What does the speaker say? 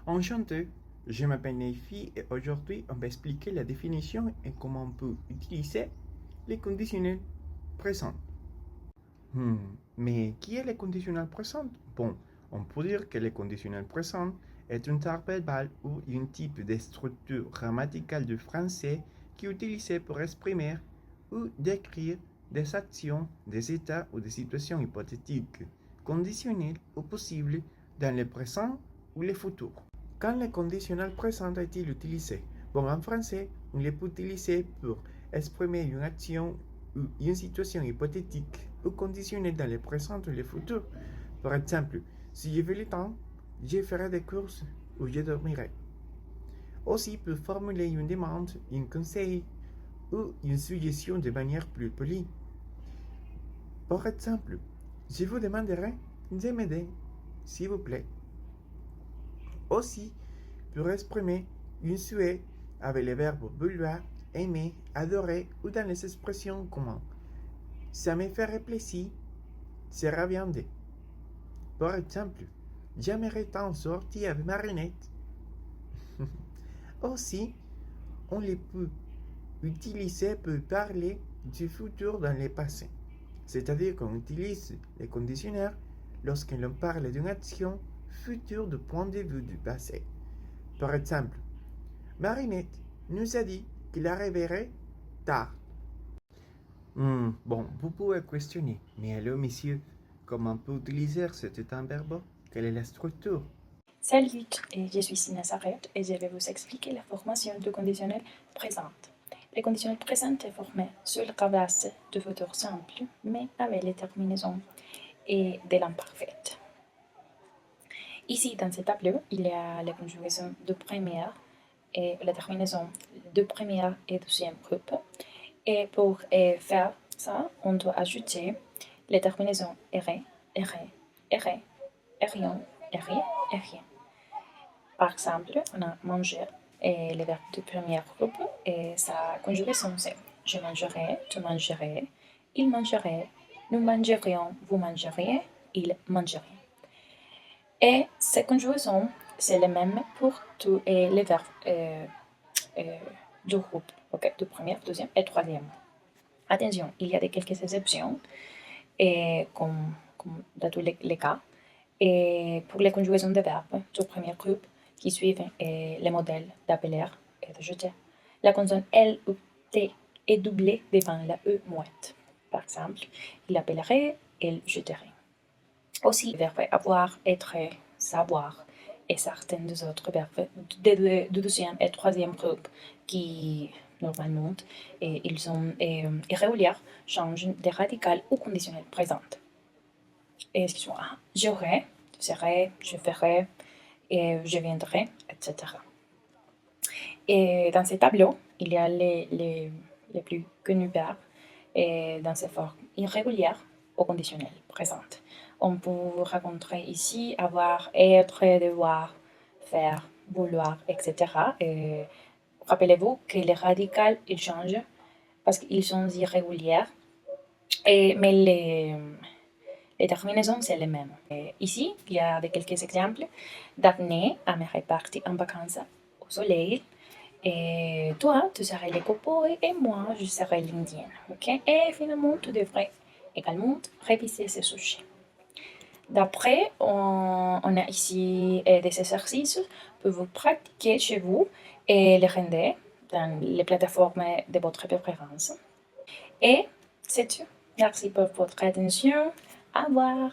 Enchanté, je m'appelle Nefi et aujourd'hui on va expliquer la définition et comment on peut utiliser les conditionnels présents. Mais qui est le conditionnel présent? Bon, on peut dire que le conditionnel présent est un terme verbal ou un type de structure grammaticale du français qui est utilisé pour exprimer ou décrire des actions, des états ou des situations hypothétiques, conditionnelles ou possibles dans le présent ou le futur. Quand le conditionnel présent est-il utilisé? Bon, en français, on le peut utiliser pour exprimer une action ou une situation hypothétique ou conditionnée dans le présent ou le futur. Par exemple, si j'ai le temps, je ferai des courses ou je dormirai. Aussi, pour formuler une demande, un conseil ou une suggestion de manière plus polie. Par exemple, je vous demanderai de m'aider, s'il vous plaît. Aussi, pour exprimer un souhait avec les verbes vouloir, aimer, adorer ou dans les expressions communes. Ça me ferait plaisir, sera bien dit. Par exemple, j'aimerais tant sortir avec Marinette. Aussi, on les peut utiliser pour parler du futur dans le passé. C'est-à-dire qu'on utilise les conditionnels lorsque l'on parle d'une action future du point de vue du passé. Par exemple, Marinette nous a dit qu'il arriverait tard. Bon, vous pouvez questionner, mais alors, messieurs, comment on peut utiliser cet verbe? Quelle est la structure? Salut, je suis Sina Saret et je vais vous expliquer la formation du conditionnel présent. Le conditionnel présent est formé sur la base du futur simple, mais avec les terminaisons et de l'imparfaite. Ici, dans ce tableau, il y a la conjugaison de première et la terminaison de première et deuxième groupe. Et pour faire ça, on doit ajouter les terminaisons erré, erré, erré, erion, erré, errien. Par exemple, on a mangé et le verbe de premier groupe et sa conjugaison c'est je mangerai, tu mangerais, il mangerait, nous mangerions, vous mangeriez, il mangerait. Et ces conjugations, c'est le même pour tous les verbes du groupe, de première, deuxième et troisième. Attention, il y a quelques exceptions, comme dans tous les cas. Et pour les conjugations de verbes du premier groupe qui suivent les modèles d'appeler et de jeter, la consonne L ou T est doublée devant la E muette. Par exemple, il appellerait, il jeterait. Aussi, les verbes avoir, être, savoir et certains des autres verbes du deuxième et troisième groupe qui, normalement, ils sont irréguliers, changent de radical ou conditionnel présente. Excuse-moi, j'aurais, je serais, je ferais, et je viendrai, etc. Et dans ces tableaux, il y a les plus connus verbes et dans ces formes irrégulières au conditionnel présentes. On peut rencontrer ici avoir, être, devoir, faire, vouloir, etc. Et rappelez-vous que les radicales, ils changent parce qu'ils sont irréguliers, mais les terminaisons, c'est les mêmes. Et ici, il y a quelques exemples. Daphné aimerait partir en vacances au soleil. Et toi, tu serais le cowboy et moi, je serais l'indienne. Okay? Et finalement, tu devrais également réviser ces sujets. D'après, on a ici des exercices pour vous pratiquer chez vous et les rendre dans les plateformes de votre préférence. Et c'est tout. Merci pour votre attention. Au revoir.